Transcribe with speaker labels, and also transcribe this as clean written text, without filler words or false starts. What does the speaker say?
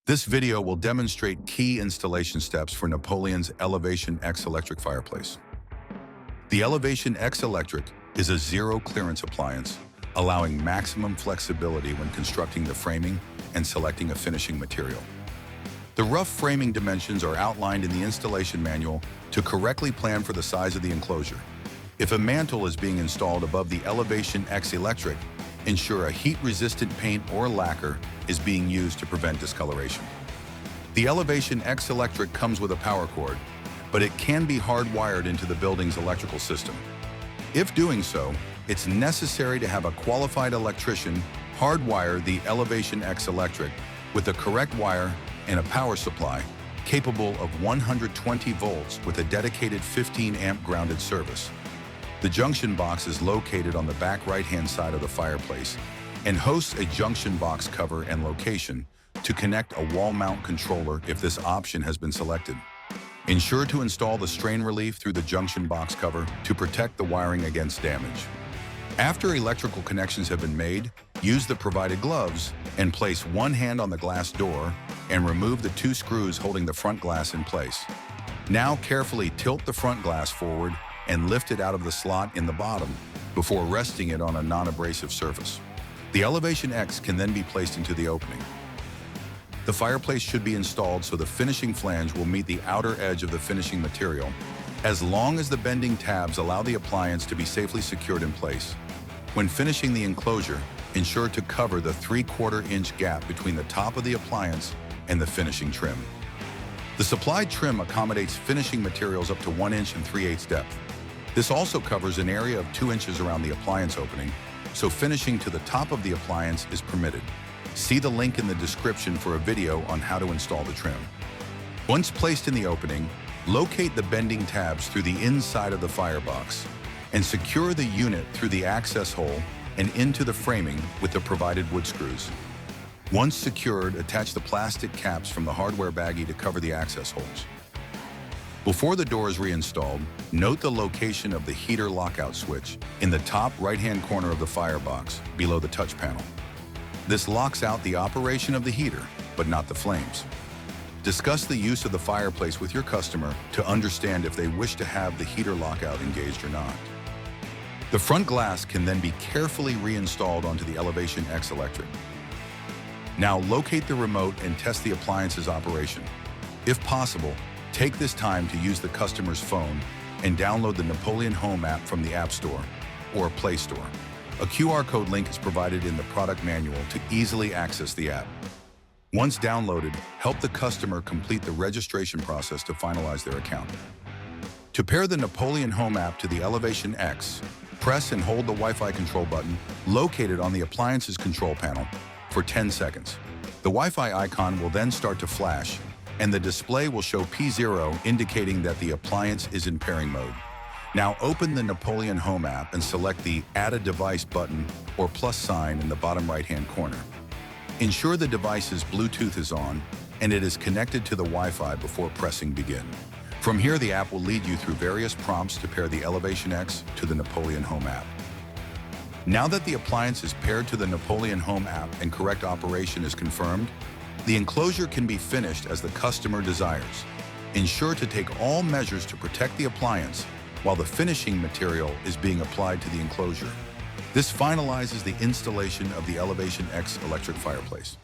Speaker 1: This video will demonstrate key installation steps for Napoleon's Elevation X Electric Fireplace. The Elevation X Electric is a zero-clearance appliance, allowing maximum flexibility when constructing the framing and selecting a finishing material. The rough framing dimensions are outlined in the installation manual to correctly plan for the size of the enclosure. If a mantle is being installed above the Elevation X Electric, ensure a heat-resistant paint or lacquer is being used to prevent discoloration. The Elevation X Electric comes with a power cord, but it can be hardwired into the building's electrical system. If doing so, it's necessary to have a qualified electrician hardwire the Elevation X Electric with the correct wire and a power supply capable of 120 volts with a dedicated 15-amp grounded service. The junction box is located on the back right-hand side of the fireplace and hosts a junction box cover and location to connect a wall mount controller if this option has been selected. Ensure to install the strain relief through the junction box cover to protect the wiring against damage. After electrical connections have been made, use the provided gloves and place one hand on the glass door and remove the two screws holding the front glass in place. Now carefully tilt the front glass forward and lift it out of the slot in the bottom before resting it on a non-abrasive surface. The Elevation X can then be placed into the opening. The fireplace should be installed so the finishing flange will meet the outer edge of the finishing material, as long as the bending tabs allow the appliance to be safely secured in place. When finishing the enclosure, ensure to cover the 3/4-inch gap between the top of the appliance and the finishing trim. The supplied trim accommodates finishing materials up to 1 inch and 3/8 depth. This also covers an area of 2 inches around the appliance opening, so finishing to the top of the appliance is permitted. See the link in the description for a video on how to install the trim. Once placed in the opening, locate the bending tabs through the inside of the firebox and secure the unit through the access hole and into the framing with the provided wood screws. Once secured, attach the plastic caps from the hardware baggie to cover the access holes. Before the door is reinstalled, note the location of the heater lockout switch in the top right-hand corner of the firebox below the touch panel. This locks out the operation of the heater, but not the flames. Discuss the use of the fireplace with your customer to understand if they wish to have the heater lockout engaged or not. The front glass can then be carefully reinstalled onto the Elevation X Electric. Now locate the remote and test the appliance's operation. If possible, take this time to use the customer's phone and download the Napoleon Home app from the App Store or Play Store. A QR code link is provided in the product manual to easily access the app. Once downloaded, help the customer complete the registration process to finalize their account. To pair the Napoleon Home app to the Elevation X, press and hold the Wi-Fi control button located on the appliance's control panel for 10 seconds. The Wi-Fi icon will then start to flash, and the display will show P0 indicating that the appliance is in pairing mode. Now open the Napoleon Home app and select the Add a Device button or plus sign in the bottom right-hand corner. Ensure the device's Bluetooth is on and it is connected to the Wi-Fi before pressing Begin. From here, the app will lead you through various prompts to pair the Elevation X to the Napoleon Home app. Now that the appliance is paired to the Napoleon Home app and correct operation is confirmed, the enclosure can be finished as the customer desires. Ensure to take all measures to protect the appliance while the finishing material is being applied to the enclosure. This finalizes the installation of the Elevation X Electric Fireplace.